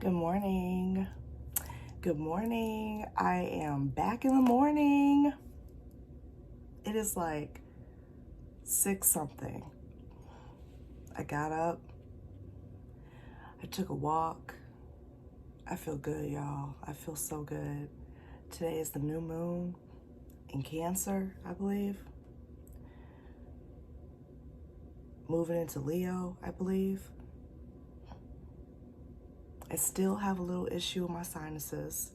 Good morning. Good morning. I am back in the morning. It is like 6 something. I got up. I took a walk. I feel good, y'all. I feel so good. Today is the new moon in Cancer, I believe. Moving into Leo, I believe. I still have a little issue with my sinuses,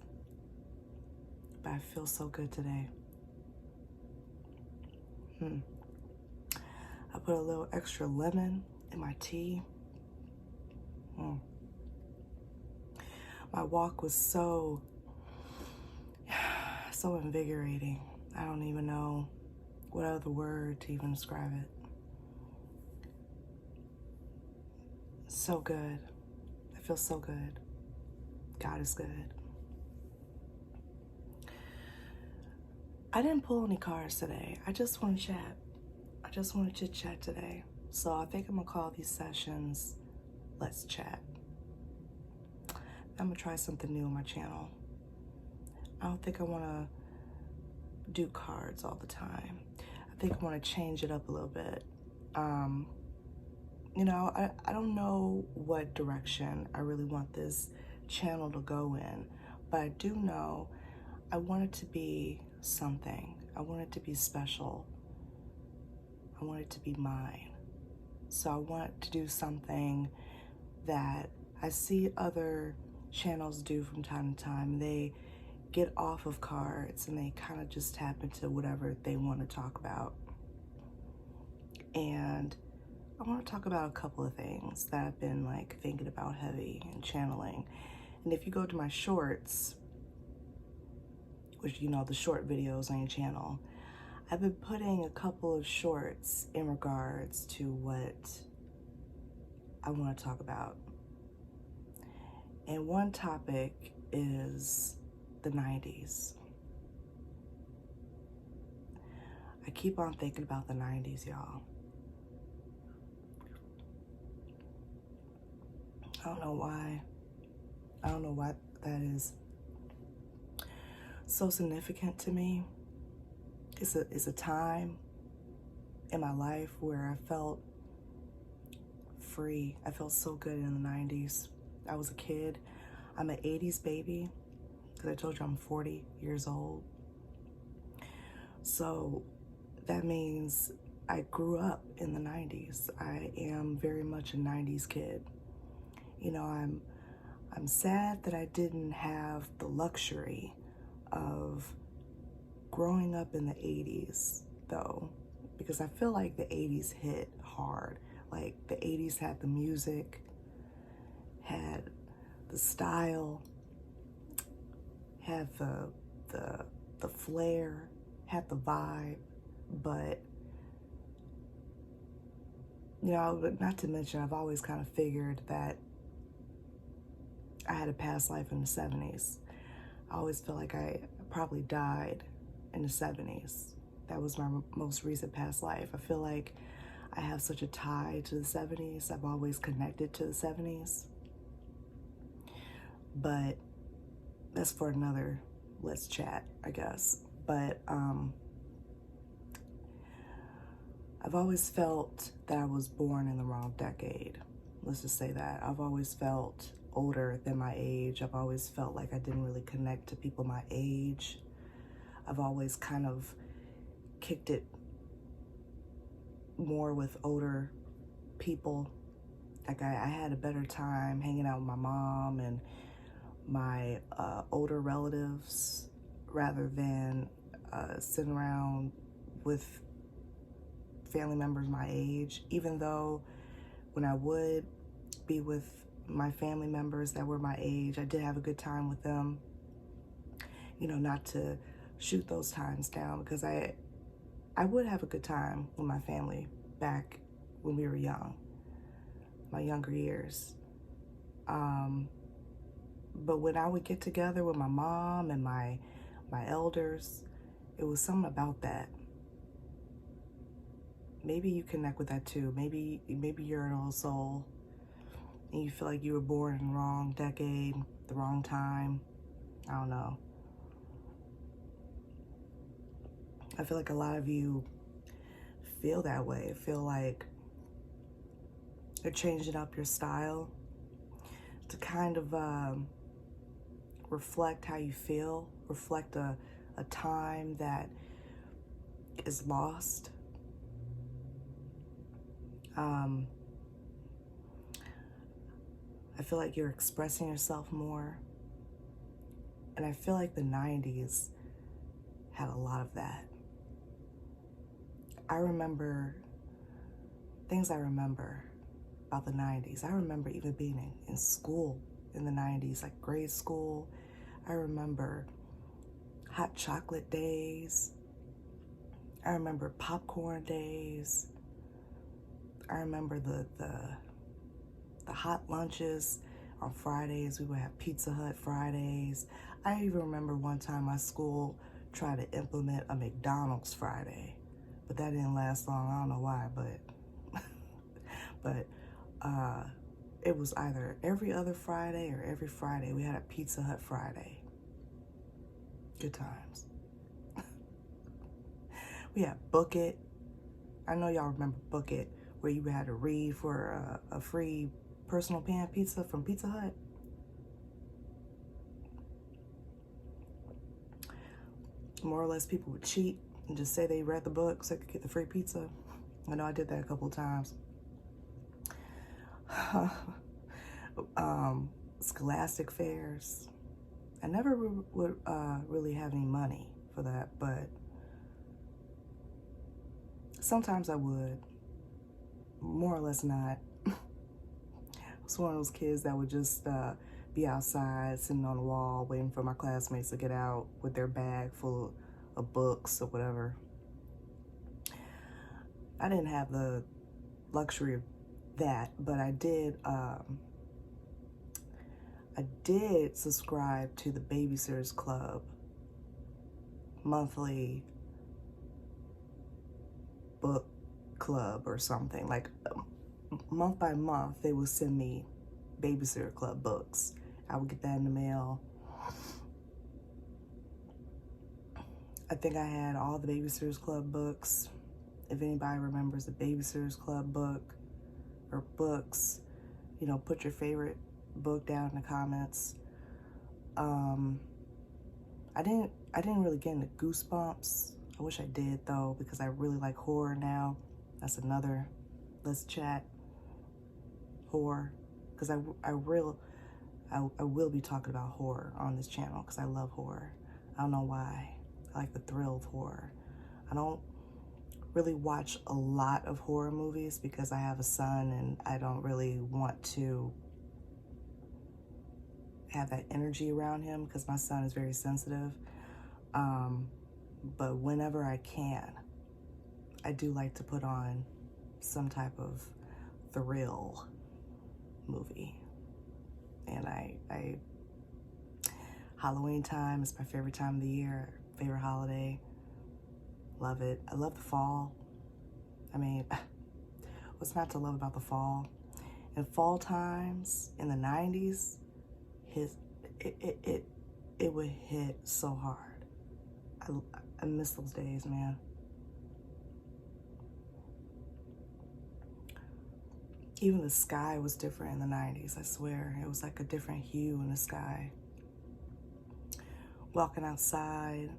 but I feel so good today. I put a little extra lemon in my tea. My walk was so invigorating. I don't even know what other word to even describe it. So good. I feel so good. God is good. I didn't pull any cards today. I just want to chat. I just want to chit chat today. So I think I'm going to call these sessions Let's Chat. I'm going to try something new on my channel. I don't think I want to do cards all the time. I think I want to change it up a little bit. I don't know what direction I really want this channel to go in, but I do know I want it to be something. I want it to be special. I want it to be mine. So I want to do something that I see other channels do from time to time. They get off of cards and they kind of just tap into whatever they want to talk about. And I want to talk about a couple of things that I've been thinking about heavy and channeling. And if you go to my shorts, which the short videos on your channel, I've been putting a couple of shorts in regards to what I want to talk about. And one topic is the 90s. I keep on thinking about the 90s, y'all. I don't know why. I don't know why that is so significant to me. It's a time in my life where I felt free. I felt so good in the 90s. I was a kid. I'm an 80s baby because I told you I'm 40 years old. So that means I grew up in the 90s. I am very much a 90s kid. I'm sad that I didn't have the luxury of growing up in the 80s, though, because I feel like the 80s hit hard. Like, the 80s had the music, had the style, had the flair, had the vibe, but not to mention, I've always kind of figured that I had a past life in the 70s. I always feel like I probably died in the 70s. That was my most recent past life. I feel like I have such a tie to the 70s. I've always connected to the 70s. But that's for another Let's Chat, I guess. But I've always felt that I was born in the wrong decade. Let's just say that. I've always felt older than my age. I've always felt like I didn't really connect to people my age. I've always kind of kicked it more with older people. Like, I had a better time hanging out with my mom and my older relatives rather than sitting around with family members my age, even though when I would be with my family members that were my age, I did have a good time with them. Not to shoot those times down, because I would have a good time with my family back when we were young, my younger years. But when I would get together with my mom and my elders, it was something about that. Maybe you connect with that too. Maybe you're an old soul and you feel like you were born in the wrong decade, the wrong time. I don't know. I feel like a lot of you feel that way. Feel like you're changing up your style to kind of reflect how you feel, reflect a time that is lost. I feel like you're expressing yourself more. And I feel like the 90s had a lot of that. I remember things I remember about the 90s. I remember even being in school in the 90s, like grade school. I remember hot chocolate days. I remember popcorn days. I remember the hot lunches on Fridays. We would have Pizza Hut Fridays. I even remember one time my school tried to implement a McDonald's Friday, but that didn't last long. I don't know why, but it was either every other Friday or every Friday we had a Pizza Hut Friday. Good times. We had Book It. I know y'all remember Book It, where you had to read for a free personal pan pizza from Pizza Hut. More or less, people would cheat and just say they read the book so they could get the free pizza. I know I did that a couple of times. Scholastic fairs. I never would really have any money for that, but sometimes I would. More or less not. I was one of those kids that would just be outside, sitting on the wall, waiting for my classmates to get out with their bag full of books or whatever. I didn't have the luxury of that, but I did subscribe to the Babysitters Club monthly book club or something. Like month by month, they would send me Babysitter Club books. I would get that in the mail. I think I had all the Babysitters Club books. If anybody remembers the Babysitters Club book or books, you know, put your favorite book down in the comments. I didn't really get into Goosebumps. I wish I did though, because I really like horror now. That's another, let's chat horror, because I will be talking about horror on this channel because I love horror. I don't know why. I like the thrill of horror. I don't really watch a lot of horror movies because I have a son and I don't really want to have that energy around him because my son is very sensitive. But whenever I can, I do like to put on some type of thrill movie. And Halloween time is my favorite time of the year, favorite holiday. Love it. I love the fall. I mean, what's not to love about the fall? In fall times in the 90s, it would hit so hard. I miss those days, man. Even the sky was different in the 90s, I swear. It was like a different hue in the sky. Walking outside,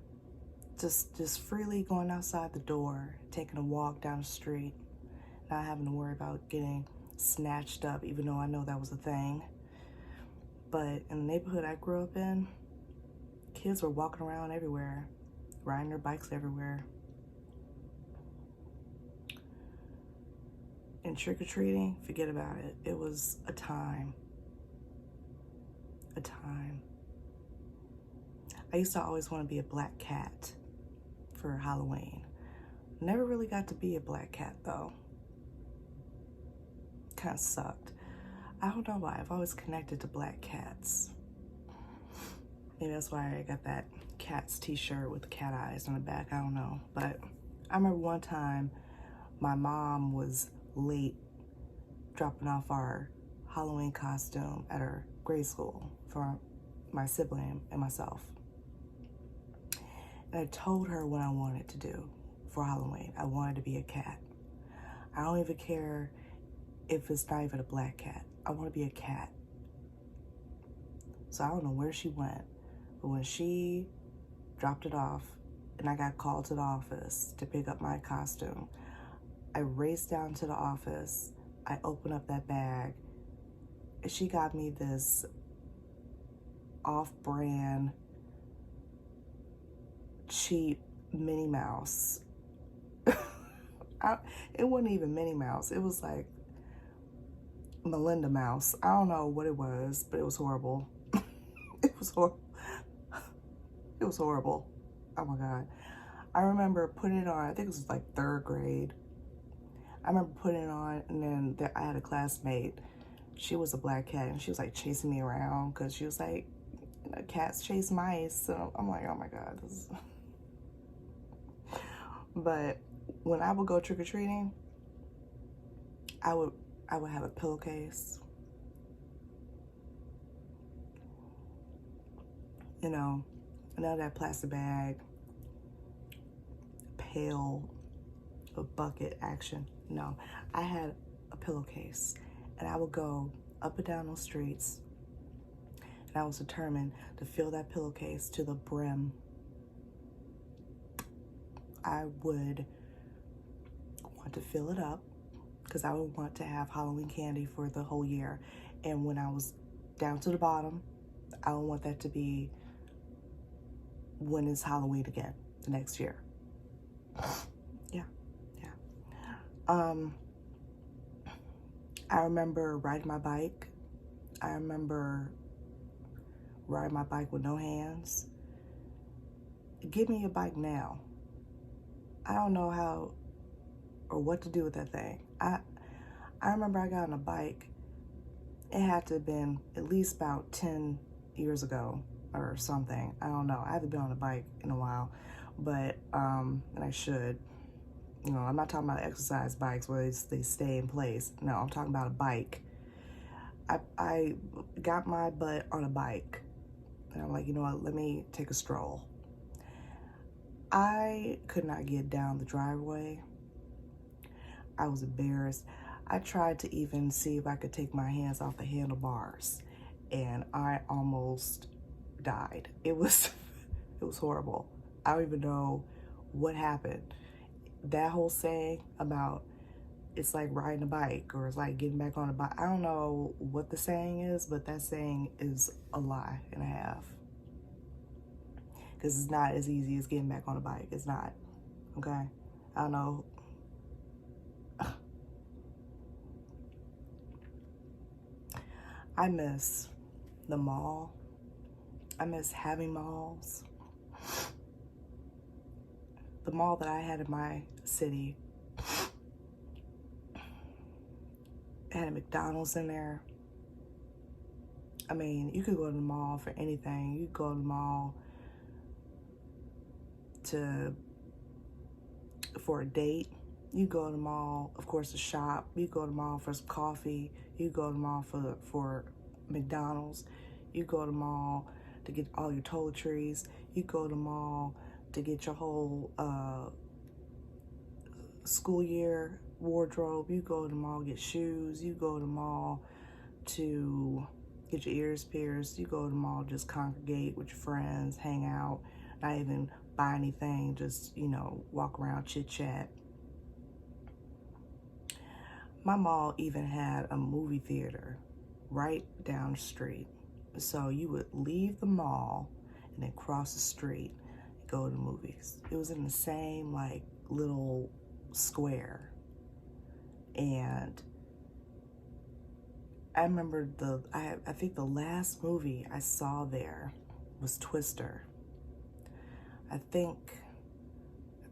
just freely going outside the door, taking a walk down the street, not having to worry about getting snatched up, even though I know that was a thing. But in the neighborhood I grew up in, kids were walking around everywhere, riding their bikes everywhere. And trick-or-treating, forget about it. It was a time. A time. I used to always want to be a black cat for Halloween. Never really got to be a black cat though. Kind of sucked. I don't know why. I've always connected to black cats. Maybe that's why I got that Cats t-shirt with cat eyes on the back. I don't know. But I remember one time my mom was late dropping off our Halloween costume at her grade school for my sibling and myself. And I told her what I wanted to do for Halloween. I wanted to be a cat. I don't even care if it's not even a black cat. I want to be a cat. So I don't know where she went, but when she dropped it off and I got called to the office to pick up my costume, I raced down to the office. I opened up that bag and she got me this off-brand, cheap Minnie Mouse. It wasn't even Minnie Mouse. It was like Melinda Mouse. I don't know what it was, but it was horrible. It was horrible. It was horrible. Oh my God. I remember putting it on, I think it was like 3rd grade. I remember putting it on, and then I had a classmate. She was a black cat, and she was like chasing me around because she was like, cats chase mice. So I'm like, oh my God. But when I would go trick-or-treating, I would have a pillowcase. You know, none of that plastic bag, pail, a bucket action. No, I had a pillowcase, and I would go up and down those streets, and I was determined to fill that pillowcase to the brim. I would want to fill it up because I would want to have Halloween candy for the whole year. And when I was down to the bottom, I would want that to be when it's Halloween again, the next year. Yeah. I remember riding my bike. I remember riding my bike with no hands. Give me a bike now. I don't know how or what to do with that thing. I remember I got on a bike. It had to have been at least about 10 years ago or something. I don't know. I haven't been on a bike in a while, but and I should. You know, I'm not talking about exercise bikes where they stay in place. No, I'm talking about a bike. I got my butt on a bike, and I'm like, you know what? Let me take a stroll. I could not get down the driveway. I was embarrassed. I tried to even see if I could take my hands off the handlebars, and I almost died. It was horrible. I don't even know what happened. That whole saying about it's like riding a bike or it's like getting back on a bike, I don't know what the saying is, but that saying is a lie and a half. Because it's not as easy as getting back on a bike. It's not. Okay? I don't know. I miss the mall. I miss having malls. The mall that I had in my city had a McDonald's in there. I mean, you could go to the mall for anything. You could go to the mall for a date. You go to the mall, of course, to shop. You go to the mall for some coffee. You go to the mall for McDonald's. You go to the mall to get all your toiletries. You go to the mall to get your whole school year wardrobe. You go to the mall to get shoes. You go to the mall to get your ears pierced. You go to the mall just congregate with your friends, hang out, not even buy anything, just, you know, walk around, chit chat. My mall even had a movie theater right down the street. So you would leave the mall and then cross the street and go to the movies. It was in the same like little square. And I remember I think the last movie I saw there was Twister. I think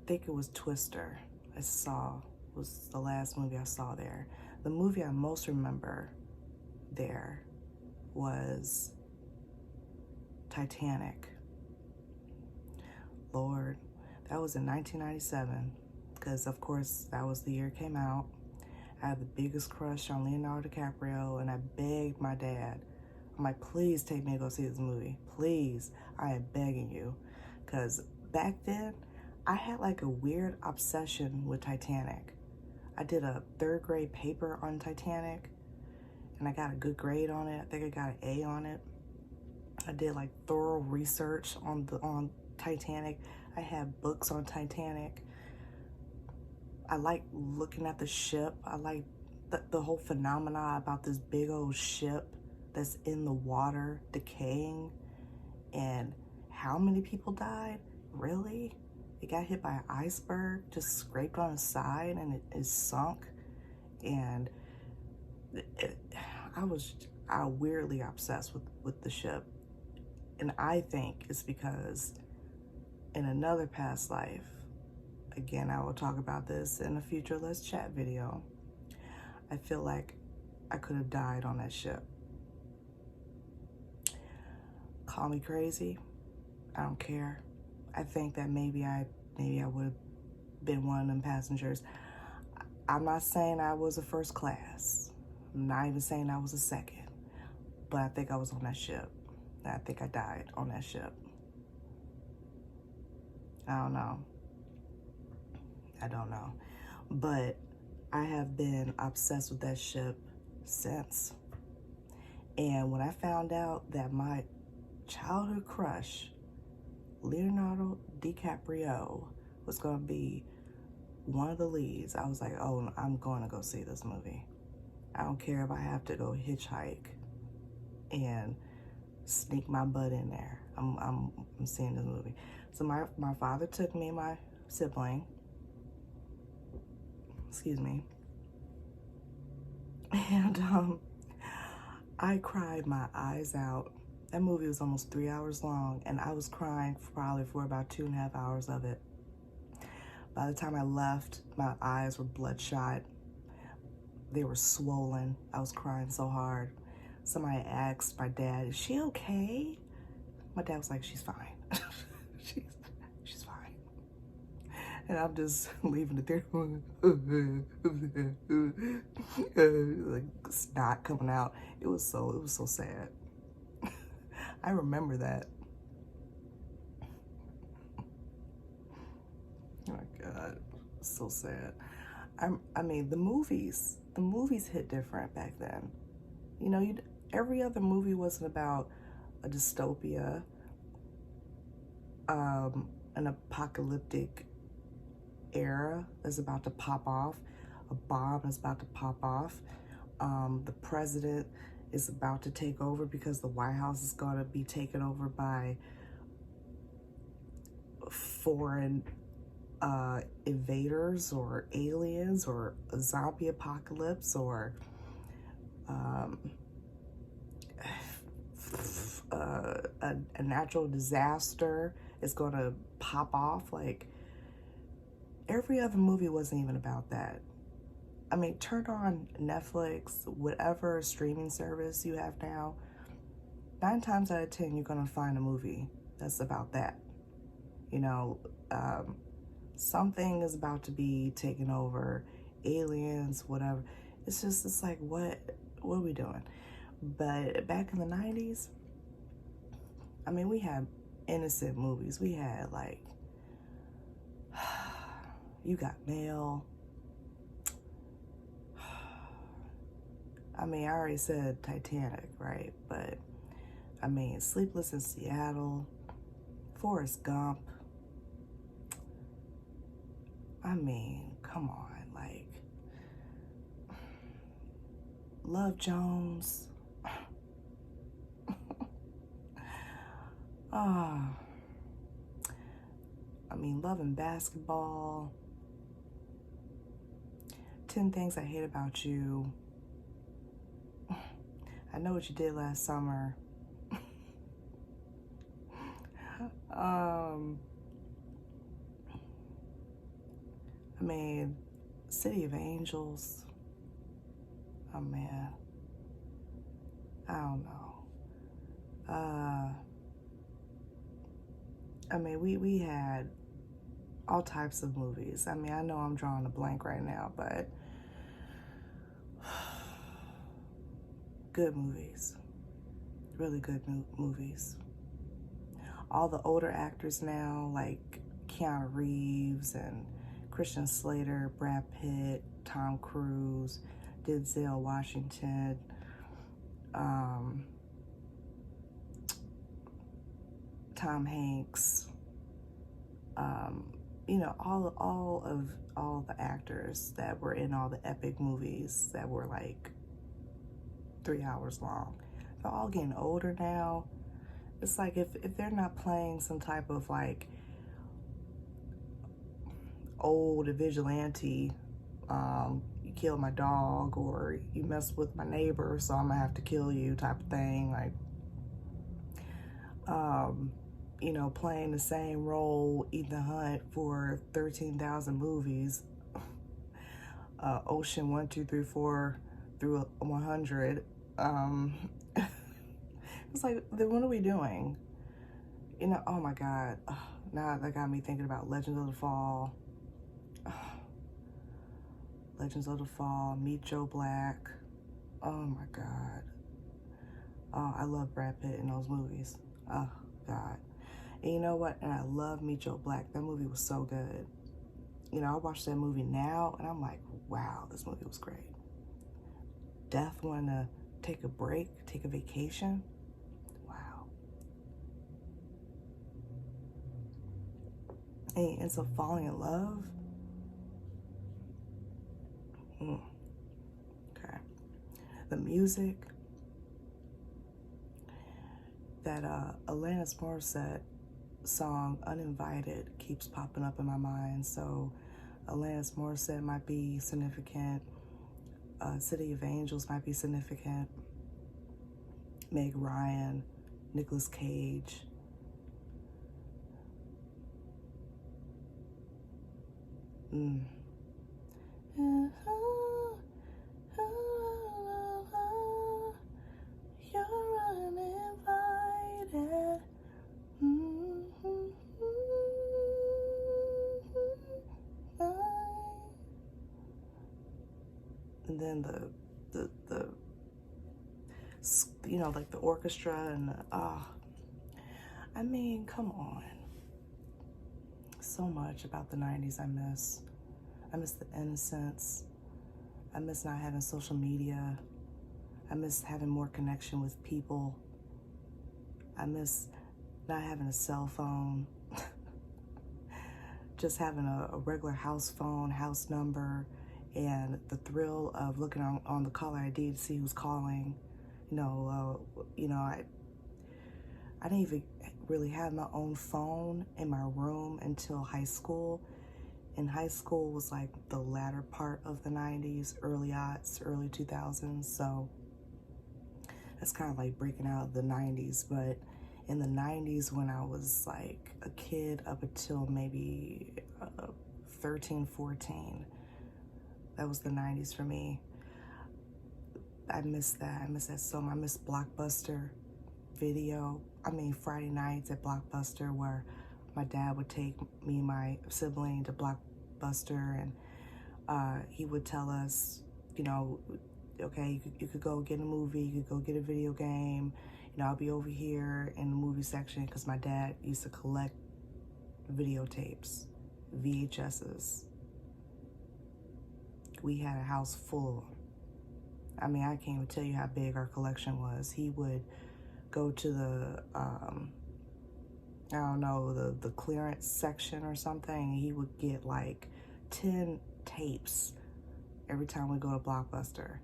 it was Twister was the last movie I saw there. The movie I most remember there was Titanic. Lord, that was in 1997, because of course that was the year it came out. I had the biggest crush on Leonardo DiCaprio, and I begged my dad. I'm like, please take me to go see this movie. Please, I am begging you. Because back then, I had like a weird obsession with Titanic. I did a 3rd grade paper on Titanic, and I got a good grade on it. I think I got an A on it. I did like thorough research on Titanic. I had books on Titanic. I like looking at the ship. I like the whole phenomena about this big old ship that's in the water decaying, and how many people died. Really? It got hit by an iceberg, just scraped on its side, and it is sunk. And I was weirdly obsessed with the ship. And I think it's because in another past life, again, I will talk about this in a future Let's Chat video, I feel like I could have died on that ship. Call me crazy, I don't care. I think that maybe I would have been one of them passengers. I'm not saying I was a first class. I'm not even saying I was a second. But I think I was on that ship. And I think I died on that ship. I don't know. But I have been obsessed with that ship since. And when I found out that my childhood crush, Leonardo DiCaprio, was going to be one of the leads, I was like, oh, I'm going to go see this movie. I don't care if I have to go hitchhike and sneak my butt in there. I'm seeing this movie. So my father took me and my sibling, excuse me, and I cried my eyes out. That movie was almost 3 hours long, and I was crying probably for about 2.5 hours of it. By the time I left, my eyes were bloodshot. They were swollen. I was crying so hard. Somebody asked my dad, is she okay? My dad was like, she's fine. she's fine. And I'm just leaving it there, like snot coming out. It was so sad. I remember that. Oh my God, so sad. I mean, the movies hit different back then. You know, every other movie wasn't about a dystopia, an apocalyptic era that's about to pop off, a bomb is about to pop off, the president is about to take over because the White House is going to be taken over by foreign invaders or aliens or a zombie apocalypse or a natural disaster is going to pop off. Like, every other movie wasn't even about that. I mean, turn on Netflix, whatever streaming service you have now, 9 times out of 10, you're going to find a movie that's about that. You know, something is about to be taken over, aliens, whatever. It's like, what are we doing? But back in the 90s, I mean, we had innocent movies. We had, like, You Got Mail. I mean, I already said Titanic, right? But, I mean, Sleepless in Seattle, Forrest Gump. I mean, come on, like, Love Jones. I mean, Love and Basketball. 10 Things I Hate About You. I Know What You Did Last Summer. I mean, City of Angels. Oh man, I don't know. I mean, we had all types of movies. I mean, I know I'm drawing a blank right now, but Good movies. Really good movies. All the older actors now, like Keanu Reeves and Christian Slater, Brad Pitt, Tom Cruise, Denzel Washington, Tom Hanks, you know, all the actors that were in all the epic movies that were like 3 hours long. They're all getting older now. It's like if they're not playing some type of like old vigilante, you killed my dog or you messed with my neighbor, so I'm gonna have to kill you type of thing, like you know, playing the same role, Ethan Hunt, for 13,000 movies, Ocean 1, 2, 3, 4 through 100. It's like, then what are we doing? You know, oh my God. Now that got me thinking about Legends of the Fall. Legends of the Fall, Meet Joe Black. Oh my God. Oh, I love Brad Pitt in those movies. Oh God. And you know what? And I love Meet Joe Black. That movie was so good. You know, I watch that movie now and I'm like, wow, this movie was great. Death wanting to take a break, take a vacation. Wow. And he ends up falling in love. Okay. The music. That Alanis Morissette song, Uninvited, keeps popping up in my mind. So Alanis Morissette might be significant. City of Angels might be significant. Meg Ryan, Nicolas Cage. You're uninvited. And then the you know, like the orchestra and I mean, come on. So much about the 90s I miss. I miss the innocence. I miss not having social media. I miss having more connection with people. I miss not having a cell phone. Just having a regular house phone, house number, and the thrill of looking on the caller ID to see who's calling. You know, I didn't even really have my own phone in my room until high school. And high school was like the latter part of the 90s, early aughts, early 2000s. So that's kind of like breaking out of the 90s. But in the 90s, when I was like a kid up until maybe 13, 14, that was the 90s for me. I miss that. I miss that so much. I miss Blockbuster Video. I mean, Friday nights at Blockbuster, where my dad would take me and my sibling to Blockbuster, and he would tell us, you know, okay, you could go get a movie, you could go get a video game. You know, I'll be over here in the movie section, because my dad used to collect videotapes, VHSs. We had a house full of them. I mean, I can't even tell you how big our collection was. He would go to the, I don't know, the clearance section or something. He would get like 10 tapes every time we go to Blockbuster.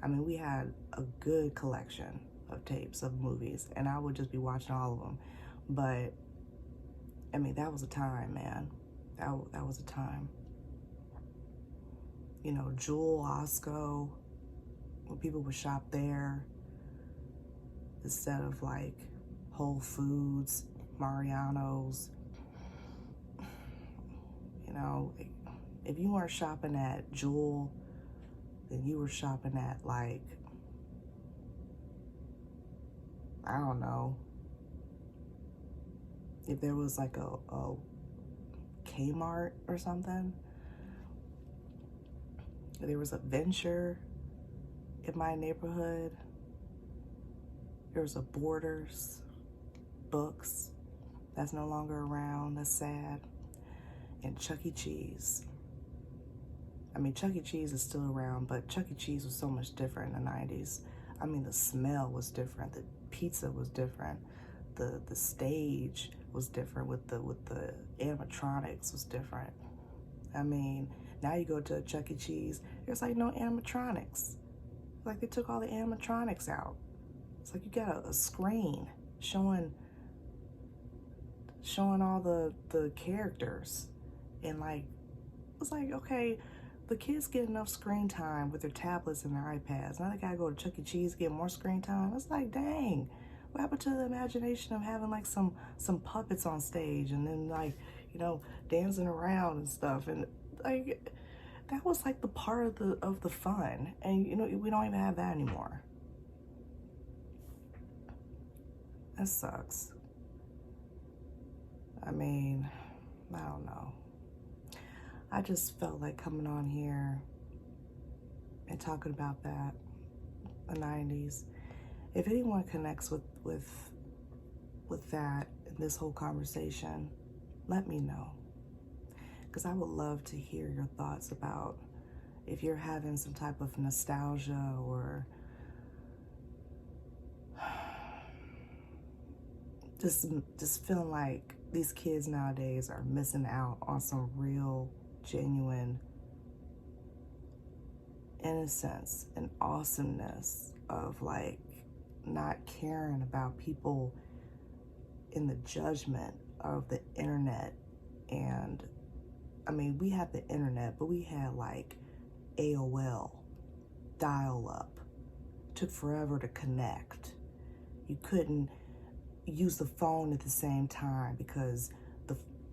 I mean, we had a good collection of tapes of movies, and I would just be watching all of them. But, I mean, that was a time, man. That was a time. You know, Jewel, Osco, when people would shop there instead of like Whole Foods, Mariano's. You know, if you weren't shopping at Jewel, then you were shopping at like, I don't know, if there was like a Kmart or something. There was a Venture in my neighborhood. There's a Borders, Books, that's no longer around, that's sad. And Chuck E. Cheese. I mean, Chuck E. Cheese is still around, but Chuck E. Cheese was so much different in the 90s. I mean, the smell was different, the pizza was different, the stage was different with the animatronics was different. I mean, now you go to a Chuck E. Cheese, there's like no animatronics. Like they took all the animatronics out. It's like you got a screen showing all the characters, and like it's like, okay, the kids get enough screen time with their tablets and their iPads. Now they gotta go to Chuck E. Cheese, get more screen time. It's like, dang, what happened to the imagination of having like some puppets on stage and then like, you know, dancing around and stuff, and like that was like the part of the fun. And you know, we don't even have that anymore. That sucks. I mean, I don't know. I just felt like coming on here and talking about that, the 90s. If anyone connects with that in this whole conversation, let me know. Because I would love to hear your thoughts about if you're having some type of nostalgia or just feeling like these kids nowadays are missing out on some real, genuine innocence and awesomeness of like not caring about people in the judgment of the internet. And I mean, we had the internet, but we had like AOL, dial-up. Took forever to connect. You couldn't use the phone at the same time because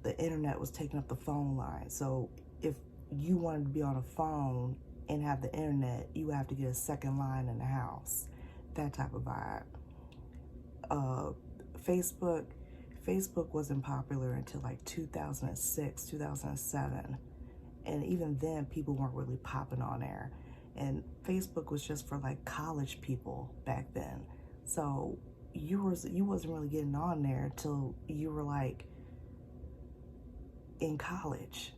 the internet was taking up the phone line. So if you wanted to be on a phone and have the internet, you have to get a second line in the house. That type of vibe. Facebook wasn't popular until like 2006, 2007. And even then, people weren't really popping on there. And Facebook was just for like college people back then. So you wasn't really getting on there until you were like in college.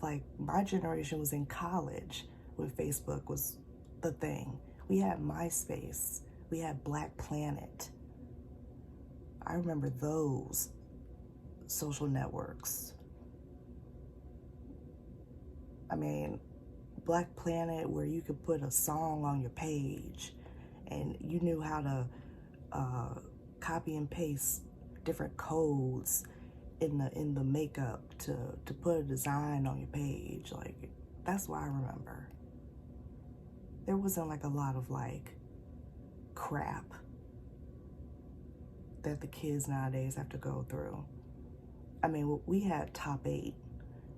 Like my generation was in college when Facebook was the thing. We had MySpace. We had Black Planet. I remember those social networks. I mean, Black Planet, where you could put a song on your page and you knew how to copy and paste different codes in the makeup to put a design on your page. Like, that's what I remember. There wasn't like a lot of like crap that the kids nowadays have to go through. I mean, we had top 8,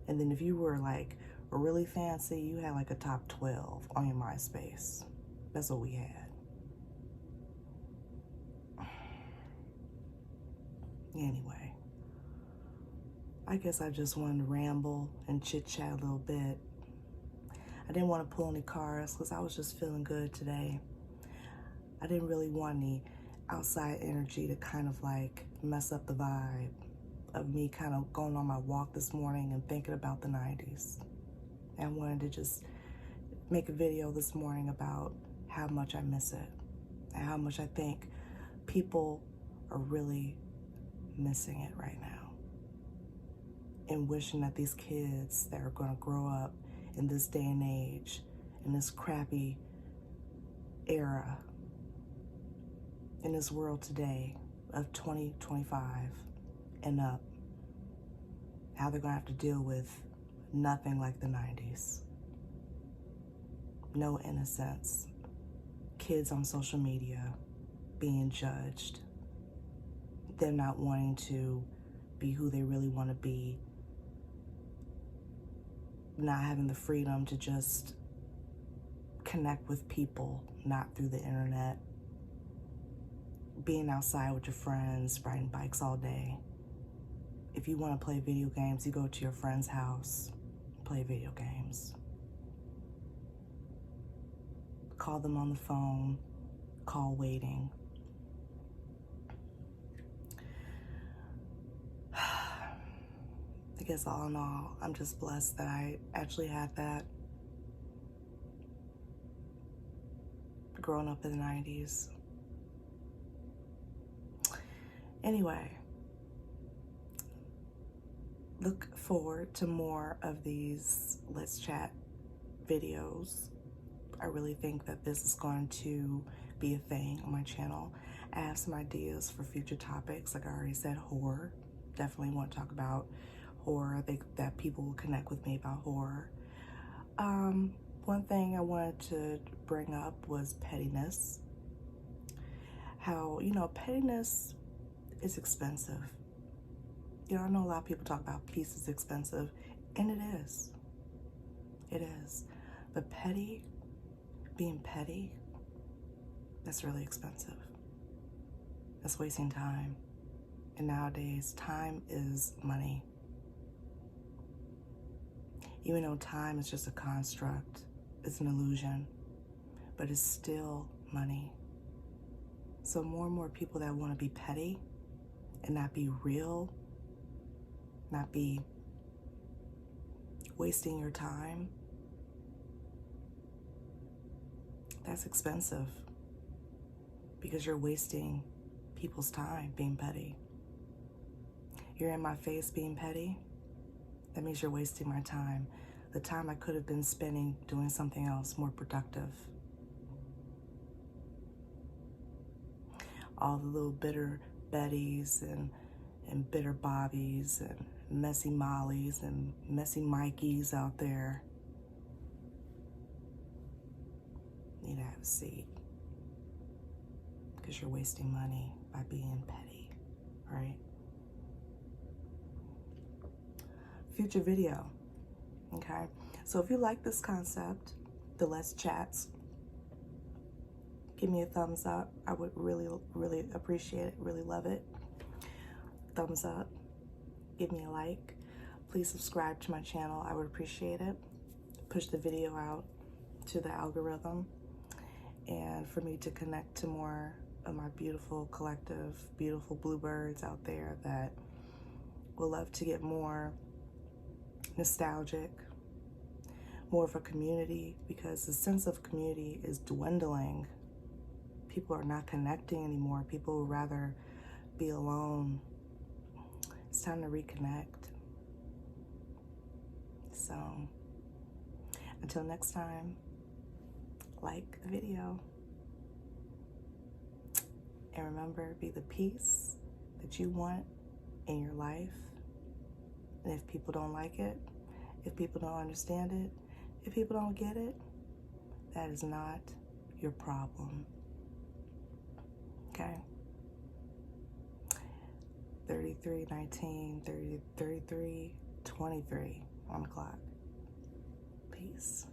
and then if you were like really fancy, you had like a top 12 on your MySpace. That's what we had. Anyway, I guess I just wanted to ramble and chit chat a little bit. I didn't want to pull any cards because I was just feeling good today. I didn't really want any outside energy to kind of like mess up the vibe of me kind of going on my walk this morning and thinking about the 90s. And I wanted to just make a video this morning about how much I miss it and how much I think people are really missing it right now, and wishing that these kids that are going to grow up in this day and age, in this crappy era, in this world today of 2025 and up, how they're going to have to deal with nothing like the 90s. No innocence. Kids on social media being judged. Them not wanting to be who they really want to be. Not having the freedom to just connect with people, not through the internet. Being outside with your friends, riding bikes all day. If you want to play video games, you go to your friend's house, play video games. call them on the phone, call waiting. I guess all in all, I'm just blessed that I actually had that growing up in the 90s. Anyway, look forward to more of these Let's Chat videos. I really think that this is going to be a thing on my channel. I have some ideas for future topics. Like I already said, horror. Definitely want to talk about horror. I think that people will connect with me about horror. One thing I wanted to bring up was pettiness. How, pettiness is expensive. I know a lot of people talk about peace is expensive, and it is. It is. But being petty, that's really expensive. That's wasting time. And nowadays, time is money. Even though time is just a construct, it's an illusion, but it's still money. So more and more people that want to be petty and not be real, not be wasting your time, that's expensive because you're wasting people's time being petty. You're in my face being petty, that means you're wasting my time. The time I could have been spending doing something else more productive. All the little bitter Bettys and bitter Bobbies and messy Mollies and messy Mikeys out there need to have a seat because you're wasting money by being petty, right? Future video, okay? So if you like this concept, the Let's Chats, give me a thumbs up. I would really, really appreciate it, really love it. Thumbs up, give me a like. Please subscribe to my channel, I would appreciate it. Push the video out to the algorithm and for me to connect to more of my beautiful collective, beautiful bluebirds out there that will love to get more nostalgic, more of a community, because the sense of community is dwindling. People are not connecting anymore. People would rather be alone. It's time to reconnect. So, until next time, like the video. And remember, be the peace that you want in your life. And if people don't like it, if people don't understand it, if people don't get it, that is not your problem. Okay? 33:19, 33:23, 1 o'clock. Peace.